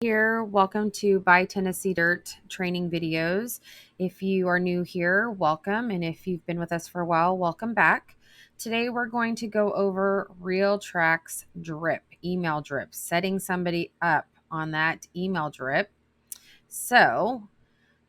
here. Welcome to Buy Tennessee Dirt training videos. If you are new here, welcome. And if you've been with us for a while, welcome back. Today, we're going to go over RealTracs drip, email drip, setting somebody up on that email drip. So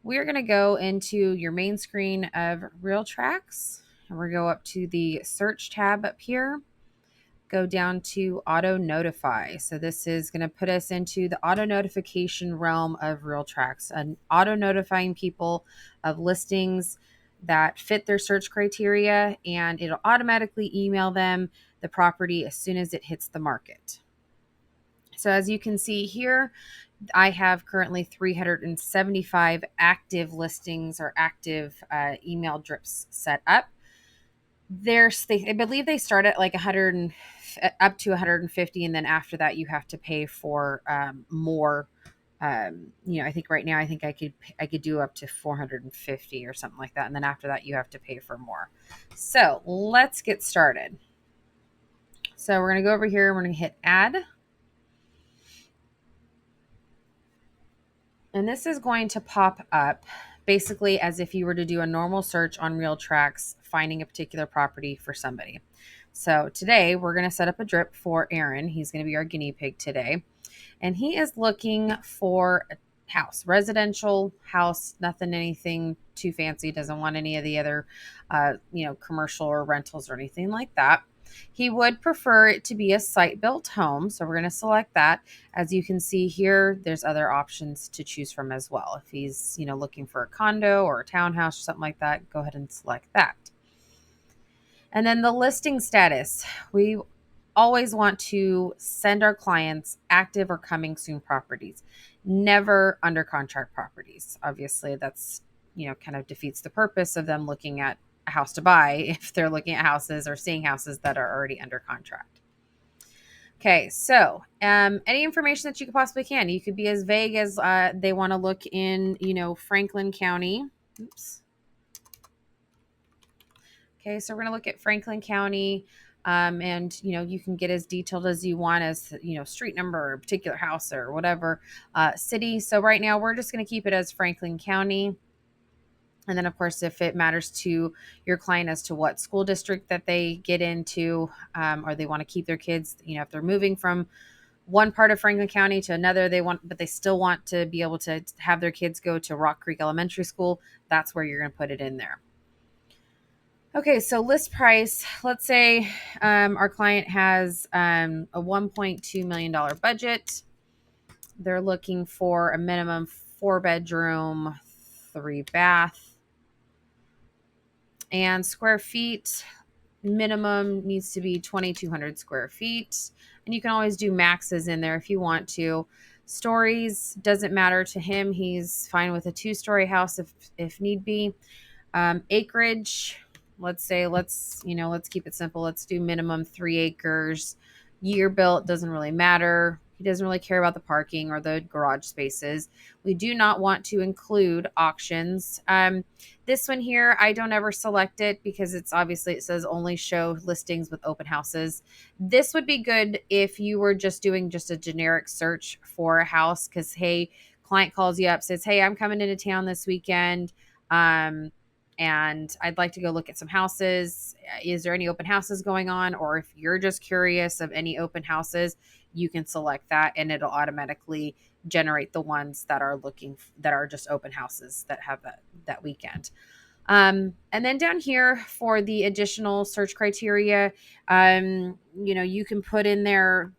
we're going to go into your main screen of RealTracs, and we're going to go up to the search tab up here. Go down to auto notify. So this is going to put us into the auto notification realm of RealTracs, and auto notifying people of listings that fit their search criteria, and it'll automatically email them the property as soon as it hits the market. So as you can see here, I have currently 375 active listings or active email drips set up. I believe they start at like 100 and up to 150, and then after that you have to pay for more. I think right now I could do up to 450 or something like that, and then after that you have to pay for more. So let's get started. So we're going to go over here, we're going to hit add, and this is going to pop up basically as if you were to do a normal search on RealTracs, finding a particular property for somebody. So today we're going to set up a drip for Aaron. He's going to be our guinea pig today. And he is looking for a house, residential house, anything too fancy. Doesn't want any of the other, commercial or rentals or anything like that. He would prefer it to be a site-built home. So we're going to select that. As you can see here, there's other options to choose from as well. If he's, looking for a condo or a townhouse or something like that, go ahead and select that. And then the listing status. We always want to send our clients active or coming soon properties, never under contract properties. Obviously, that's, kind of defeats the purpose of them looking at a house to buy if they're looking at houses or seeing houses that are already under contract. Okay, so any information that you could possibly can. You could be as vague as they want to look in, Franklin County. Oops. Okay, so we're going to look at Franklin County, and you can get as detailed as you want as street number or particular house or whatever city. So right now we're just going to keep it as Franklin County. And then, of course, if it matters to your client as to what school district that they get into, or they want to keep their kids, if they're moving from one part of Franklin County to another, but they still want to be able to have their kids go to Rock Creek Elementary School, that's where you're going to put it in there. Okay, so list price, let's say our client has a $1.2 million budget. They're looking for a minimum 4-bedroom, 3-bath. And square feet, minimum needs to be 2,200 square feet. And you can always do maxes in there if you want to. Stories, doesn't matter to him. He's fine with a 2-story house if need be. Acreage, let's keep it simple. Let's do minimum 3 acres. Year built, doesn't really matter. He doesn't really care about the parking or the garage spaces. We do not want to include auctions. This one here, I don't ever select it because it says only show listings with open houses. This would be good if you were just doing just a generic search for a house because, hey, client calls you up, says, hey, I'm coming into town this weekend. And I'd like to go look at some houses. Is there any open houses going on? Or if you're just curious of any open houses, you can select that and it'll automatically generate the ones that are just open houses that have that weekend. And then down here for the additional search criteria, you can put in there,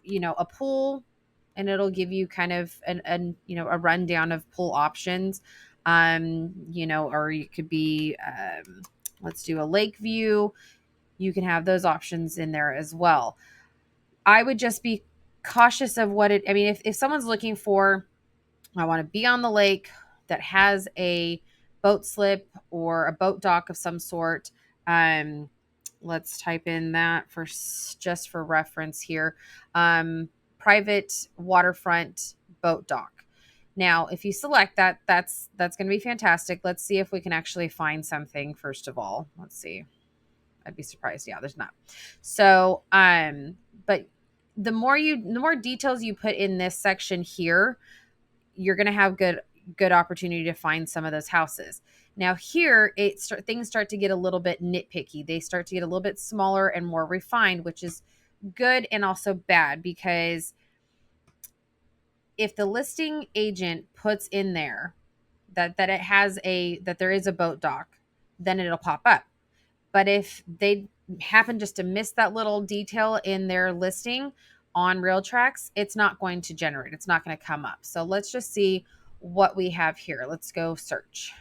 a pool, and it'll give you kind of a rundown of pool options. Or you could be, let's do a lake view. You can have those options in there as well. I would just be cautious of if someone's looking for, I want to be on the lake that has a boat slip or a boat dock of some sort. Let's type in that just for reference here. Private waterfront boat dock. Now, if you select that, that's going to be fantastic. Let's see if we can actually find something first of all. Let's see. I'd be surprised. Yeah, there's not. So, but the more details you put in this section here, you're going to have good opportunity to find some of those houses. Now here, things start to get a little bit nitpicky. They start to get a little bit smaller and more refined, which is good and also bad, because if the listing agent puts in there that there is a boat dock, then it'll pop up. But if they happen just to miss that little detail in their listing on RealTracs, it's not going to generate. It's not going to come up. So let's just see what we have here. Let's go search.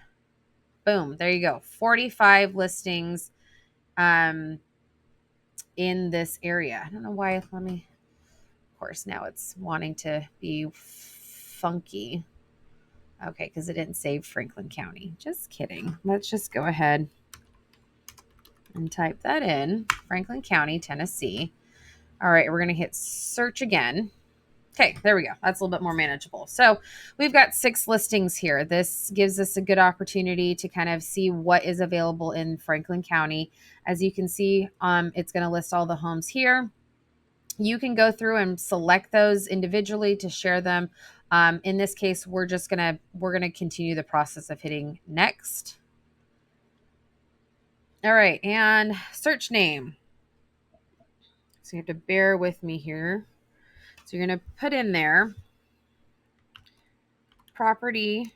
Boom. There you go. 45 listings in this area. I don't know why. Of course, now it's wanting to be funky. Okay, because it didn't save Franklin County. Just kidding. Let's just go ahead and type that in. Franklin County, Tennessee. All right, we're going to hit search again. Okay, there we go. That's a little bit more manageable. So we've got 6 listings here. This gives us a good opportunity to kind of see what is available in Franklin County. As you can see, it's going to list all the homes here. You can go through and select those individually to share them. In this case, we're gonna continue the process of hitting next. All right, and search name. So you have to bear with me here. So you're going to put in there property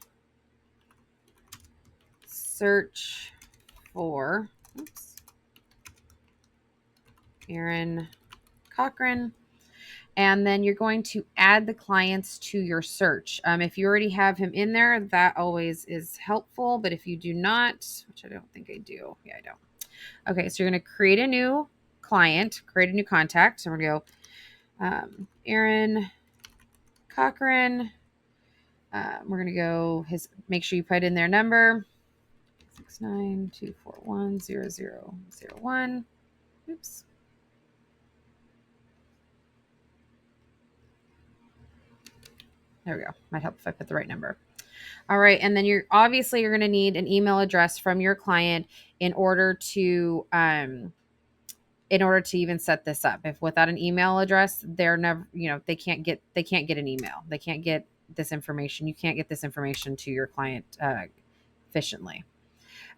search for Aaron Cochran. And then you're going to add the clients to your search. If you already have him in there, that always is helpful. But if you do not, which I don't think I do. Yeah, I don't. Okay, so you're going to create a new client, create a new contact. So we're going to go Aaron Cochran. We're going to go make sure you put in their number, 692410001. Oops. There we go. Might help if I put the right number. All right. And then you're going to need an email address from your client in order to even set this up. If without an email address, they're never, they can't get an email. They can't get this information. You can't get this information to your client efficiently.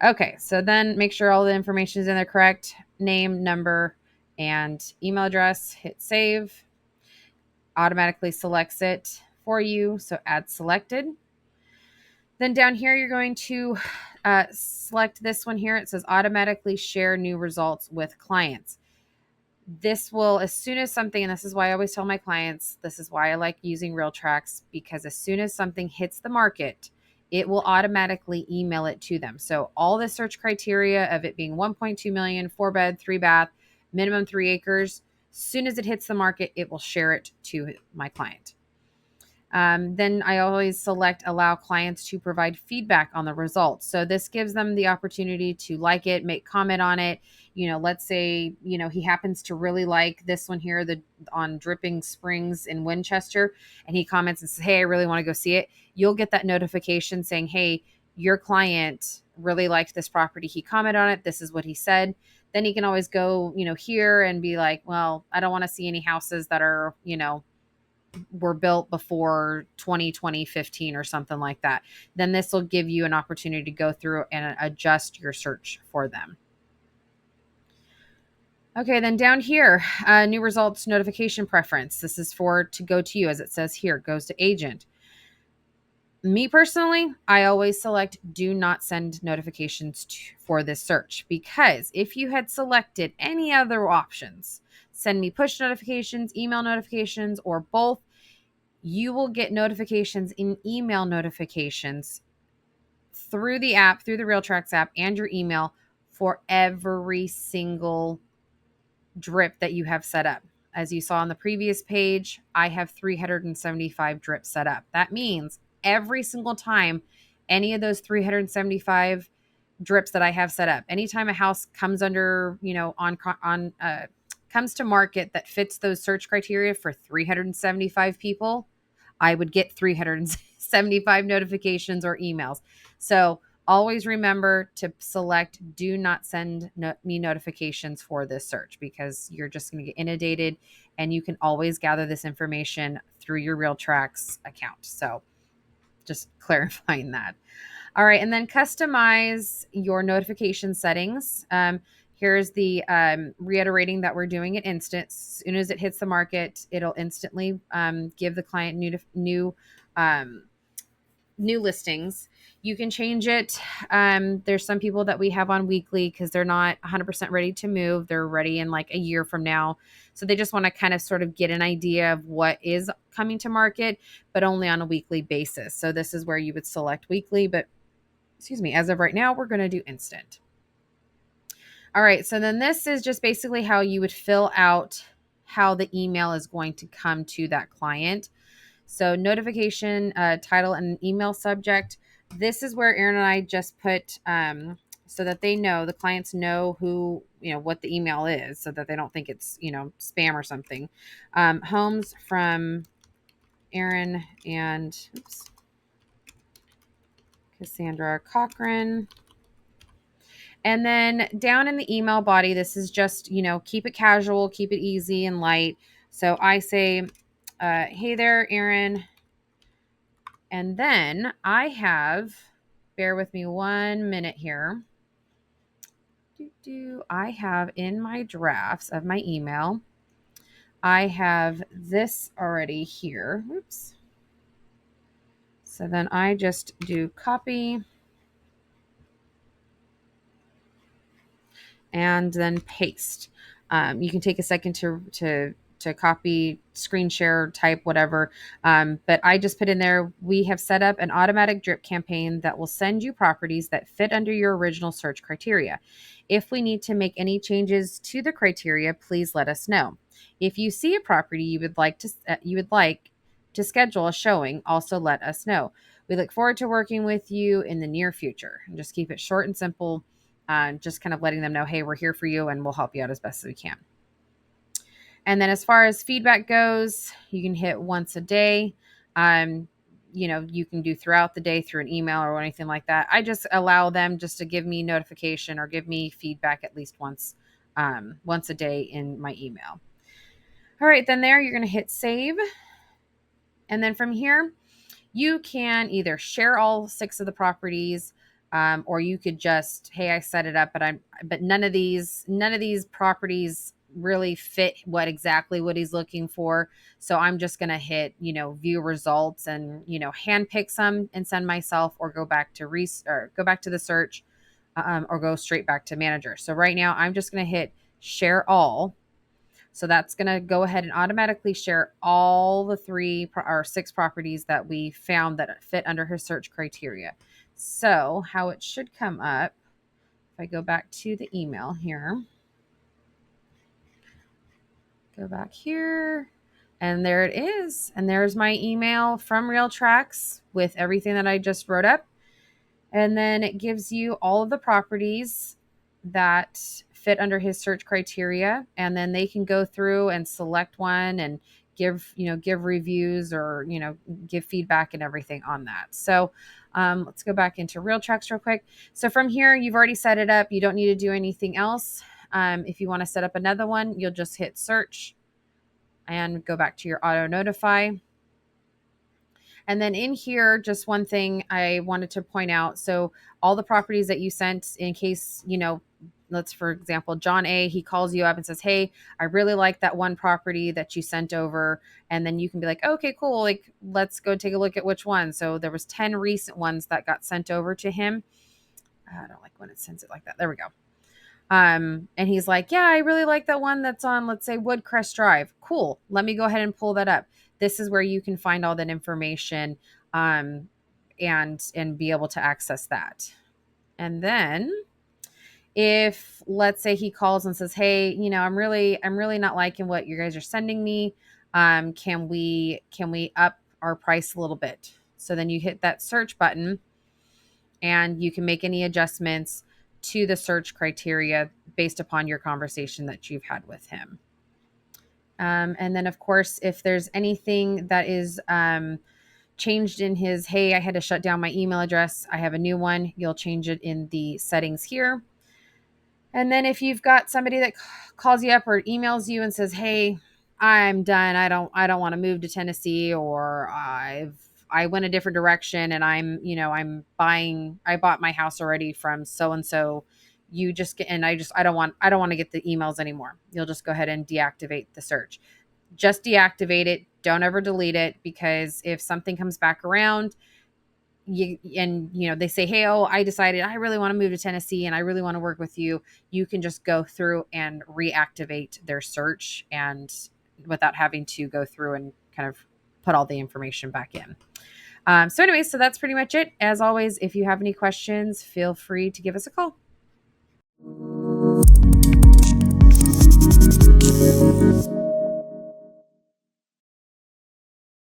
Okay. So then make sure all the information is in there correct. Name, number, and email address. Hit save. Automatically selects it for you. So add selected. Then down here, you're going to select this one here. It says automatically share new results with clients. This will, as soon as something, and this is why I always tell my clients, this is why I like using RealTracs, because as soon as something hits the market, it will automatically email it to them. So all the search criteria of it being 1.2 million, 4-bed, 3-bath, minimum 3 acres, as soon as it hits the market, it will share it to my client. Then I always select allow clients to provide feedback on the results. So this gives them the opportunity to like it, make comment on it. Let's say, he happens to really like this one here, on Dripping Springs in Winchester, and he comments and says, hey, I really want to go see it. You'll get that notification saying, hey, your client really liked this property. He commented on it. This is what he said. Then he can always go, here and be like, well, I don't want to see any houses that are, were built before 2015 or something like that. Then this will give you an opportunity to go through and adjust your search for them. Okay, then down here, new results notification preference. This is to go to you, as it says here, goes to agent. Me personally, I always select do not send notifications for this search, because if you had selected any other options, send me push notifications, email notifications, or both, you will get notifications in email notifications through the app, through the RealTracs app and your email for every single drip that you have set up. As you saw on the previous page, I have 375 drips set up. That means every single time any of those 375 drips that I have set up, anytime a house comes under, comes to market that fits those search criteria for 375 people, I would get 375 notifications or emails. So always remember to select do not send me notifications for this search, because you're just going to get inundated and you can always gather this information through your RealTracs account. So just clarifying that. All right, and then customize your notification settings. Here's the reiterating that we're doing it instant. As soon as it hits the market, it'll instantly give the client new listings. You can change it. There's some people that we have on weekly because they're not 100% ready to move. They're ready in like a year from now. So they just want to kind of sort of get an idea of what is coming to market, but only on a weekly basis. So this is where you would select weekly, but excuse me, as of right now, we're going to do instant. All right. So then this is just basically how you would fill out how the email is going to come to that client. So notification, title, and email subject. This is where Aaron and I just put so that they know, the clients know who, what the email is, so that they don't think it's, spam or something. Homes from Aaron and Cassandra Cochran. And then down in the email body, this is just, keep it casual, keep it easy and light. So I say, hey there, Aaron. And then I have, bear with me 1 minute here. I have in my drafts of my email, I have this already here. Oops. So then I just do copy and then paste. You can take a second to copy, screen share, type, whatever. But I just put in there, we have set up an automatic drip campaign that will send you properties that fit under your original search criteria. If we need to make any changes to the criteria, please let us know. If you see a property you would like to schedule a showing, also let us know. We look forward to working with you in the near future. And just keep it short and simple. Just kind of letting them know, hey, we're here for you and we'll help you out as best as we can. And then as far as feedback goes, you can hit once a day. You can do throughout the day through an email or anything like that. I just allow them just to give me notification or give me feedback at least once a day in my email. All right, then there you're going to hit save. And then from here, you can either share all 6 of the properties, or you could just, hey, I set it up, but none of these properties really fit what he's looking for. So I'm just going to hit, view results and, handpick some and send myself, or go back to the search, or go straight back to manager. So right now I'm just going to hit share all. So that's going to go ahead and automatically share all the 6 properties that we found that fit under his search criteria. So how it should come up, if I go back to the email here, go back here, and there it is. And there's my email from RealTracs with everything that I just wrote up. And then it gives you all of the properties that fit under his search criteria, and then they can go through and select one and give reviews or give feedback and everything on that. So let's go back into RealTracs real quick. So from here, you've already set it up. You don't need to do anything else. If you want to set up another one, you'll just hit search and go back to your auto notify. And then in here, just one thing I wanted to point out. So all the properties that you sent, in case, let's, for example, John A., he calls you up and says, hey, I really like that one property that you sent over. And then you can be like, okay, cool. Like, let's go take a look at which one. So there was 10 recent ones that got sent over to him. I don't like when it sends it like that. There we go. And he's like, yeah, I really like that one that's on, let's say, Woodcrest Drive. Cool. Let me go ahead and pull that up. This is where you can find all that information, and be able to access that. And then if, let's say, he calls and says, hey, I'm really not liking what you guys are sending me. Can we up our price a little bit? So then you hit that search button and you can make any adjustments to the search criteria based upon your conversation that you've had with him. And then, of course, if there's anything that is changed in his, hey, I had to shut down my email address, I have a new one, you'll change it in the settings here. And then if you've got somebody that calls you up or emails you and says, hey, I'm done. I don't want to move to Tennessee, or I went a different direction and I bought my house already from so and so. You just get, and I don't want to get the emails anymore. You'll just go ahead and deactivate the search. Just deactivate it. Don't ever delete it, because if something comes back around, they say, hey, oh, I decided I really want to move to Tennessee and I really want to work with you. You can just go through and reactivate their search, and without having to go through and kind of put all the information back in. So anyway, so that's pretty much it. As always, if you have any questions, feel free to give us a call.